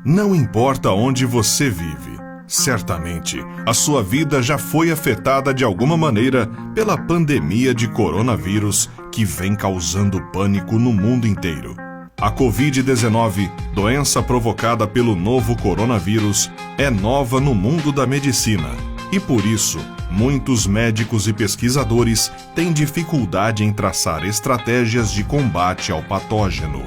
Não importa onde você vive, certamente a sua vida já foi afetada de alguma maneira pela pandemia de coronavírus que vem causando pânico no mundo inteiro. A Covid-19, doença provocada pelo novo coronavírus, é nova no mundo da medicina e, por isso, muitos médicos e pesquisadores têm dificuldade em traçar estratégias de combate ao patógeno.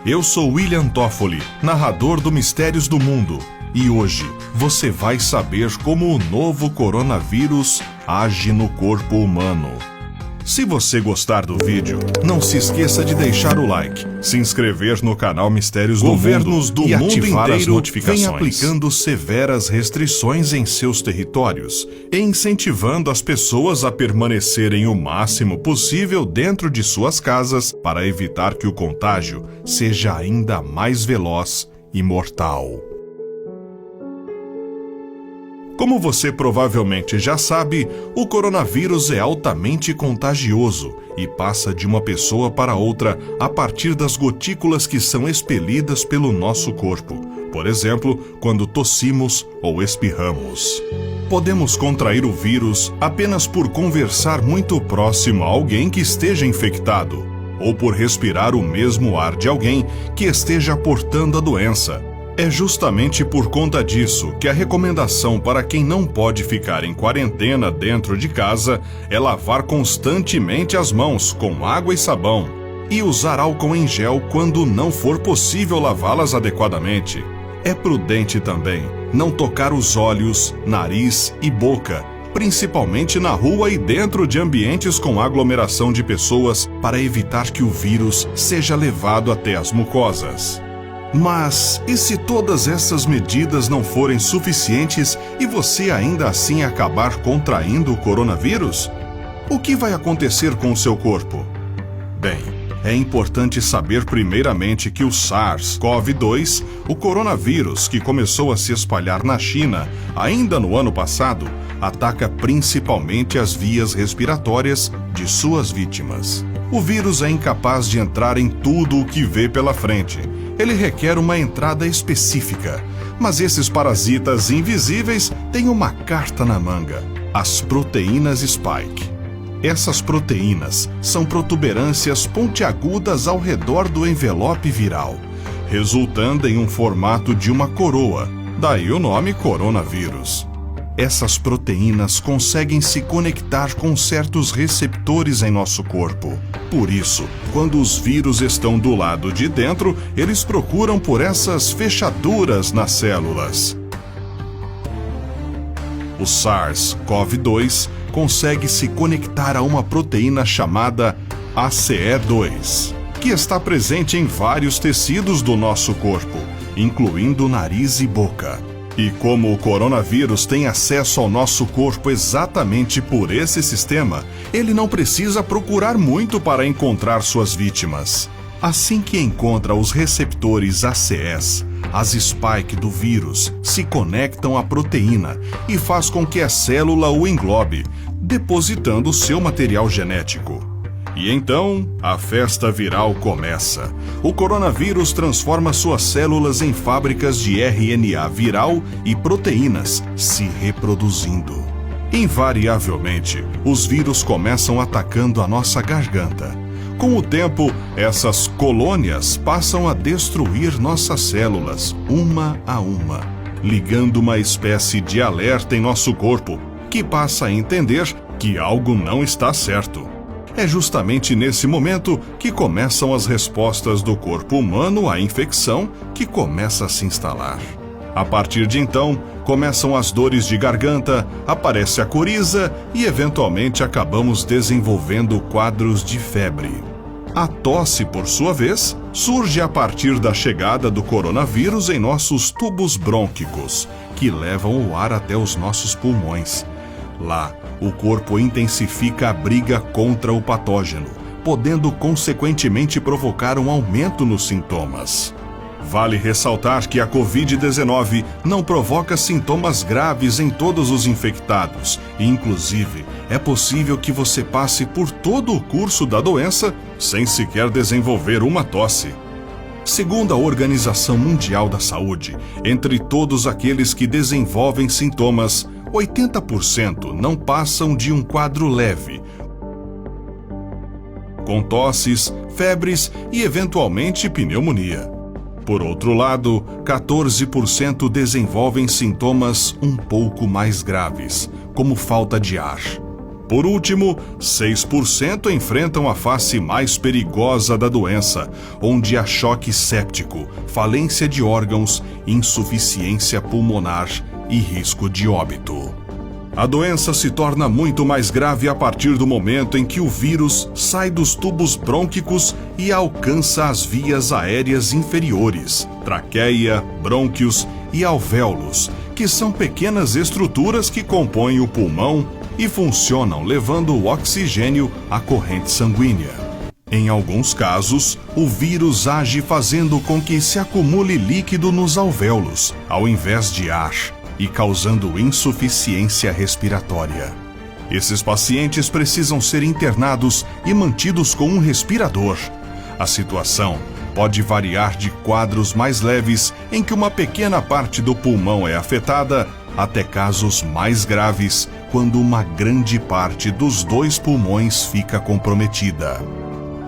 Eu sou William Toffoli, narrador do Mistérios do Mundo, e hoje você vai saber como o novo coronavírus age no corpo humano. Se você gostar do vídeo, não se esqueça de deixar o like, se inscrever no canal Mistérios do Mundo e ativar as notificações. Vem aplicando severas restrições em seus territórios e incentivando as pessoas a permanecerem o máximo possível dentro de suas casas para evitar que o contágio seja ainda mais veloz e mortal. Como você provavelmente já sabe, o coronavírus é altamente contagioso e passa de uma pessoa para outra a partir das gotículas que são expelidas pelo nosso corpo, por exemplo, quando tossimos ou espirramos. Podemos contrair o vírus apenas por conversar muito próximo a alguém que esteja infectado, ou por respirar o mesmo ar de alguém que esteja portando a doença. É justamente por conta disso que a recomendação para quem não pode ficar em quarentena dentro de casa é lavar constantemente as mãos com água e sabão e usar álcool em gel quando não for possível lavá-las adequadamente. É prudente também não tocar os olhos, nariz e boca, principalmente na rua e dentro de ambientes com aglomeração de pessoas, para evitar que o vírus seja levado até as mucosas. Mas e se todas essas medidas não forem suficientes e você ainda assim acabar contraindo o coronavírus? O que vai acontecer com o seu corpo? Bem, é importante saber primeiramente que o SARS-CoV-2, o coronavírus que começou a se espalhar na China ainda no ano passado, ataca principalmente as vias respiratórias de suas vítimas. O vírus é incapaz de entrar em tudo o que vê pela frente. Ele requer uma entrada específica, mas esses parasitas invisíveis têm uma carta na manga: as proteínas Spike. Essas proteínas são protuberâncias pontiagudas ao redor do envelope viral, resultando em um formato de uma coroa, daí o nome coronavírus. Essas proteínas conseguem se conectar com certos receptores em nosso corpo. Por isso, quando os vírus estão do lado de dentro, eles procuram por essas fechaduras nas células. O SARS-CoV-2 consegue se conectar a uma proteína chamada ACE2, que está presente em vários tecidos do nosso corpo, incluindo nariz e boca. E como o coronavírus tem acesso ao nosso corpo exatamente por esse sistema, ele não precisa procurar muito para encontrar suas vítimas. Assim que encontra os receptores ACEs, as spike do vírus se conectam à proteína e faz com que a célula o englobe, depositando seu material genético. E então, a festa viral começa. O coronavírus transforma suas células em fábricas de RNA viral e proteínas, se reproduzindo. Invariavelmente, os vírus começam atacando a nossa garganta. Com o tempo, essas colônias passam a destruir nossas células, uma a uma, ligando uma espécie de alerta em nosso corpo, que passa a entender que algo não está certo. É justamente nesse momento que começam as respostas do corpo humano à infecção, que começa a se instalar. A partir de então, começam as dores de garganta, aparece a coriza e, eventualmente, acabamos desenvolvendo quadros de febre. A tosse, por sua vez, surge a partir da chegada do coronavírus em nossos tubos brônquicos, que levam o ar até os nossos pulmões. Lá, o corpo intensifica a briga contra o patógeno, podendo consequentemente provocar um aumento nos sintomas. Vale ressaltar que a Covid-19 não provoca sintomas graves em todos os infectados e, inclusive, é possível que você passe por todo o curso da doença sem sequer desenvolver uma tosse. Segundo a Organização Mundial da Saúde, entre todos aqueles que desenvolvem sintomas, 80% não passam de um quadro leve, com tosses, febres e eventualmente pneumonia. Por outro lado, 14% desenvolvem sintomas um pouco mais graves, como falta de ar. Por último, 6% enfrentam a face mais perigosa da doença, onde há choque séptico, falência de órgãos, insuficiência pulmonar e risco de óbito. A doença se torna muito mais grave a partir do momento em que o vírus sai dos tubos brônquicos e alcança as vias aéreas inferiores, traqueia, brônquios e alvéolos, que são pequenas estruturas que compõem o pulmão e funcionam levando o oxigênio à corrente sanguínea. Em alguns casos, o vírus age fazendo com que se acumule líquido nos alvéolos, ao invés de ar, e causando insuficiência respiratória. Esses pacientes precisam ser internados e mantidos com um respirador. A situação pode variar de quadros mais leves, em que uma pequena parte do pulmão é afetada, até casos mais graves, quando uma grande parte dos 2 pulmões fica comprometida.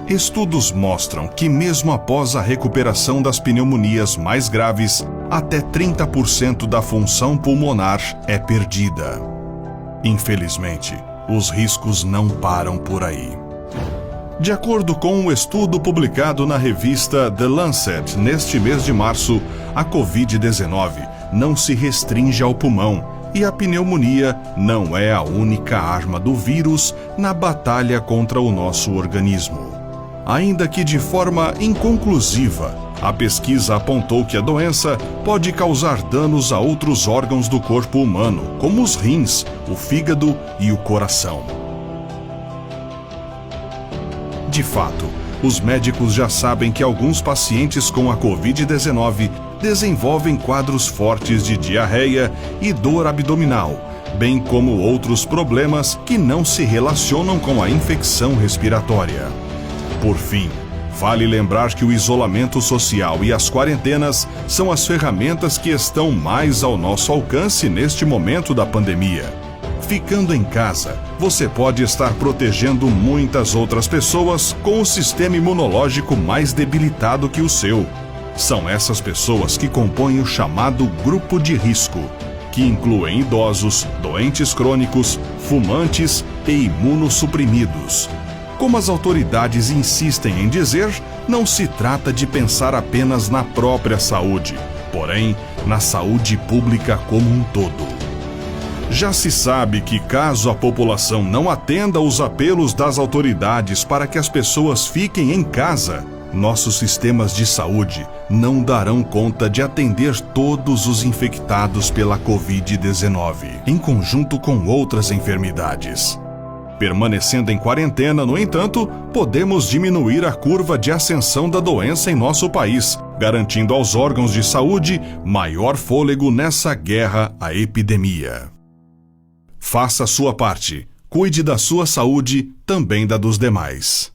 Estudos mostram que mesmo após a recuperação das pneumonias mais graves, até 30% da função pulmonar é perdida. Infelizmente, os riscos não param por aí. De acordo com um estudo publicado na revista The Lancet neste mês de março, a Covid-19 não se restringe ao pulmão e a pneumonia não é a única arma do vírus na batalha contra o nosso organismo. Ainda que de forma inconclusiva, a pesquisa apontou que a doença pode causar danos a outros órgãos do corpo humano, como os rins, o fígado e o coração. De fato, os médicos já sabem que alguns pacientes com a Covid-19 desenvolvem quadros fortes de diarreia e dor abdominal, bem como outros problemas que não se relacionam com a infecção respiratória. Por fim, vale lembrar que o isolamento social e as quarentenas são as ferramentas que estão mais ao nosso alcance neste momento da pandemia. Ficando em casa, você pode estar protegendo muitas outras pessoas com o sistema imunológico mais debilitado que o seu. São essas pessoas que compõem o chamado grupo de risco, que incluem idosos, doentes crônicos, fumantes e imunossuprimidos. Como as autoridades insistem em dizer, não se trata de pensar apenas na própria saúde, porém, na saúde pública como um todo. Já se sabe que caso a população não atenda aos apelos das autoridades para que as pessoas fiquem em casa, nossos sistemas de saúde não darão conta de atender todos os infectados pela Covid-19, em conjunto com outras enfermidades. Permanecendo em quarentena, no entanto, podemos diminuir a curva de ascensão da doença em nosso país, garantindo aos órgãos de saúde maior fôlego nessa guerra à epidemia. Faça a sua parte. Cuide da sua saúde, também da dos demais.